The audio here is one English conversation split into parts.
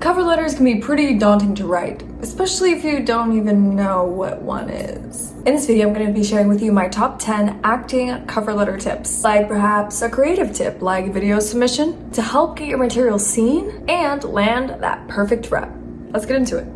Cover letters can be pretty daunting to write, especially if you don't even know what one is. In this video, I'm going to be sharing with you my top 10 acting cover letter tips, like perhaps a creative tip like video submission to help get your material seen and land that perfect rep. Let's get into it.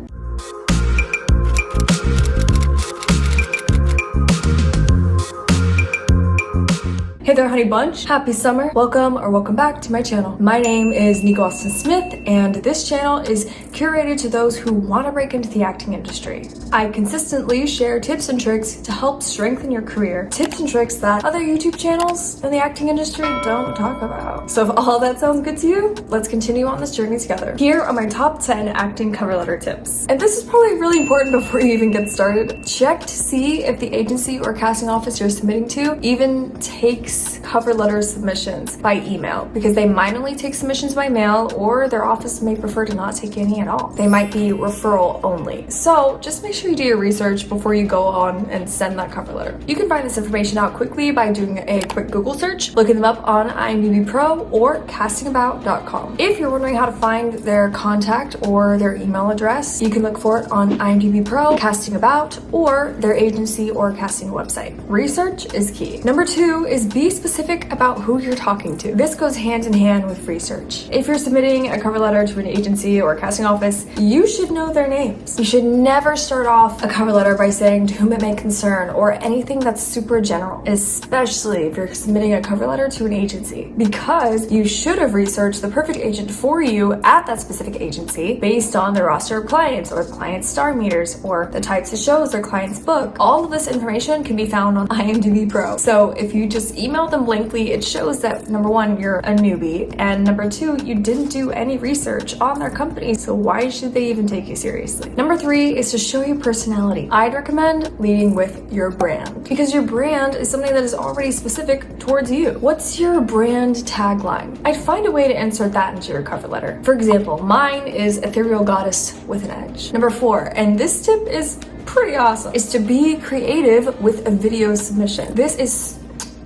Hey there, honey bunch. Happy summer. Welcome back to my channel. My name is Nico Austin Smith, and this channel is curated to those who want to break into the acting industry. I consistently share tips and tricks to help strengthen your career, tips and tricks that other YouTube channels in the acting industry don't talk about. So if all that sounds good to you, let's continue on this journey together. Here are my top 10 acting cover letter tips. And this is probably really important before you even get started. Check to see if the agency or casting office you're submitting to even takes cover letter submissions by email, because they might only take submissions by mail, or their office may prefer to not take any at all. They might be referral only. So just make sure you do your research before you go on and send that cover letter. You can find this information out quickly by doing a quick Google search, looking them up on IMDb Pro or castingabout.com. If you're wondering how to find their contact or their email address, you can look for it on IMDb Pro, Casting About, or their agency or casting website. Research is key. Number 2 is be specific about who you're talking to. This goes hand in hand with research. If you're submitting a cover letter to an agency or a casting office, you should know their names. You should never start off a cover letter by saying to whom it may concern or anything that's super general, especially if you're submitting a cover letter to an agency, because you should have researched the perfect agent for you at that specific agency based on their roster of clients or client star meters or the types of shows their clients book. All of this information can be found on IMDb Pro. So if you just email them blankly, it shows that number 1, you're a newbie, and number 2, you didn't do any research on their company, so why should they even take you seriously? Number 3 is to show your personality. I'd recommend leading with your brand, because your brand is something that is already specific towards you. What's your brand tagline? I'd find a way to insert that into your cover letter. For example, mine is ethereal goddess with an edge. Number 4, and this tip is pretty awesome, is to be creative with a video submission. This is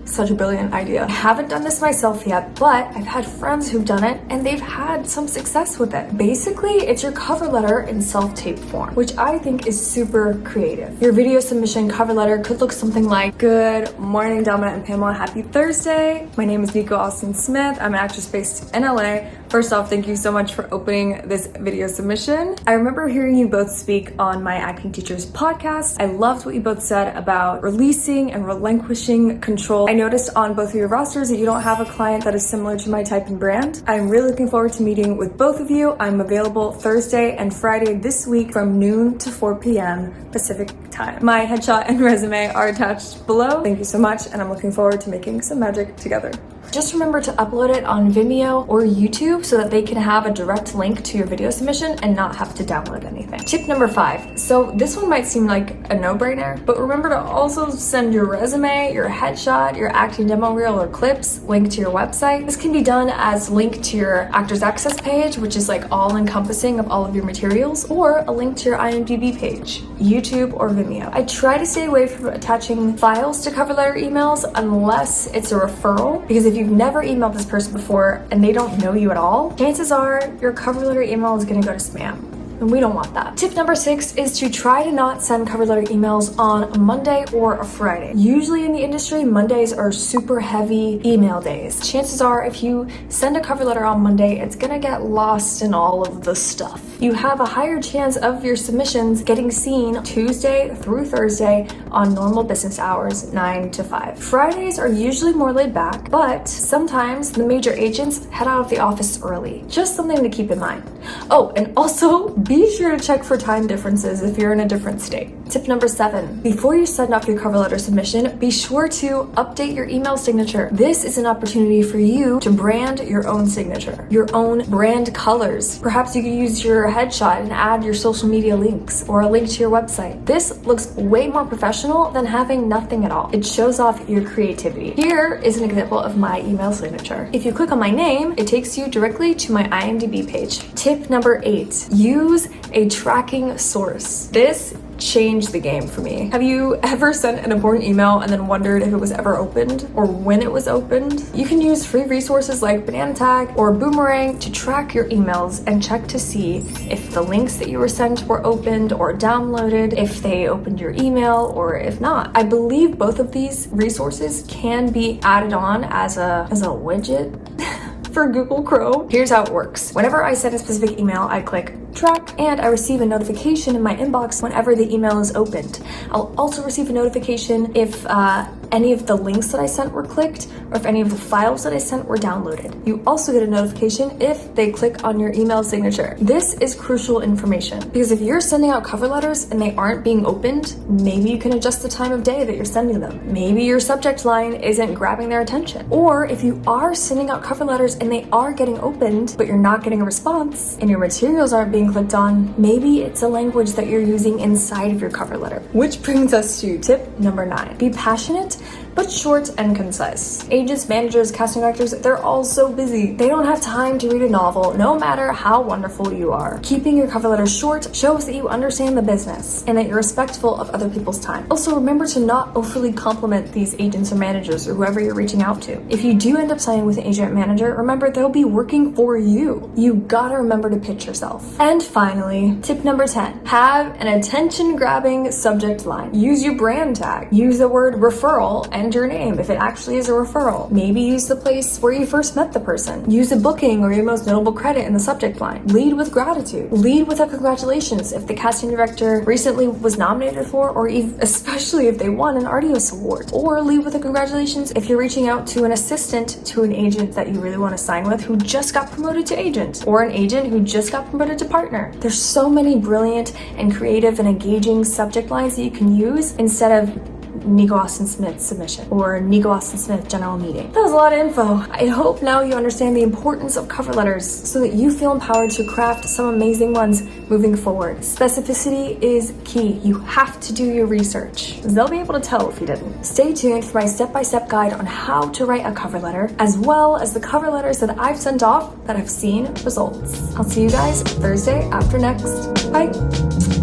such a brilliant idea. I haven't done this myself yet, but I've had friends who've done it and they've had some success with it. Basically, it's your cover letter in self-tape form, which I think is super creative. Your video submission cover letter could look something like, "Good morning, Dominic and Pamela. Happy Thursday. My name is Nico Austin Smith. I'm an actress based in LA. First off, thank you so much for opening this video submission. I remember hearing you both speak on my acting teacher's podcast. I loved what you both said about releasing and relinquishing control. I noticed on both of your rosters that you don't have a client that is similar to my type and brand. I'm really looking forward to meeting with both of you. I'm available Thursday and Friday this week from noon to 4 p.m. Pacific time. My headshot and resume are attached below. Thank you so much, and I'm looking forward to making some magic together." Just remember to upload it on Vimeo or YouTube so that they can have a direct link to your video submission and not have to download anything. Tip number 5. So this one might seem like a no-brainer, but remember to also send your resume, your headshot, your acting demo reel or clips linked to your website. This can be done as link to your Actors Access page, which is like all-encompassing of all of your materials, or a link to your IMDb page, YouTube or Vimeo. I try to stay away from attaching files to cover letter emails unless it's a referral, because if you've never emailed this person before and they don't know you at all, chances are your cover letter email is going to go to spam. And we don't want that. Tip number 6 is to try to not send cover letter emails on a Monday or a Friday. Usually in the industry, Mondays are super heavy email days. Chances are if you send a cover letter on Monday, it's gonna get lost in all of the stuff. You have a higher chance of your submissions getting seen Tuesday through Thursday on normal business hours, 9 to 5. Fridays are usually more laid back, but sometimes the major agents head out of the office early. Just something to keep in mind. Oh, and also be sure to check for time differences if you're in a different state. Tip number 7, before you send off your cover letter submission, be sure to update your email signature. This is an opportunity for you to brand your own signature, your own brand colors. Perhaps you can use your headshot and add your social media links or a link to your website. This looks way more professional than having nothing at all. It shows off your creativity. Here is an example of my email signature. If you click on my name, it takes you directly to my IMDb page. Tip number 8, use a tracking source. This changed the game for me. Have you ever sent an important email and then wondered if it was ever opened or when it was opened? You can use free resources like Banana Tag or Boomerang to track your emails and check to see if the links that you were sent were opened or downloaded, if they opened your email or if not. I believe both of these resources can be added on as a widget for Google Chrome. Here's how it works. Whenever I send a specific email, I click track and I receive a notification in my inbox whenever the email is opened. I'll also receive a notification if any of the links that I sent were clicked or if any of the files that I sent were downloaded. You also get a notification if they click on your email signature. This is crucial information because if you're sending out cover letters and they aren't being opened, maybe you can adjust the time of day that you're sending them. Maybe your subject line isn't grabbing their attention. Or if you are sending out cover letters and they are getting opened, but you're not getting a response and your materials aren't being clicked on, maybe it's a language that you're using inside of your cover letter. Which brings us to tip number 9. Be passionate, but short and concise. Agents, managers, casting directors, they're all so busy. They don't have time to read a novel, no matter how wonderful you are. Keeping your cover letter short shows that you understand the business and that you're respectful of other people's time. Also, remember to not overly compliment these agents or managers or whoever you're reaching out to. If you do end up signing with an agent or manager, remember they'll be working for you. You gotta remember to pitch yourself. And finally, tip number 10, have an attention-grabbing subject line. Use your brand tag. Use the word referral and your name if it actually is a referral. Maybe use the place where you first met the person. Use a booking or your most notable credit in the subject line. Lead with gratitude. Lead with a congratulations if the casting director recently was nominated for, or even especially if they won an Artios award. Or lead with a congratulations if you're reaching out to an assistant to an agent that you really want to sign with who just got promoted to agent, or an agent who just got promoted to partner. There's so many brilliant and creative and engaging subject lines that you can use instead of Nico Austin Smith submission or Nico Austin Smith general meeting. That was a lot of info. I hope now you understand the importance of cover letters so that you feel empowered to craft some amazing ones moving forward. Specificity is key. You have to do your research. They'll be able to tell if you didn't. Stay tuned for my step-by-step guide on how to write a cover letter, as well as the cover letters that I've sent off that have seen results. I'll see you guys Thursday after next. Bye.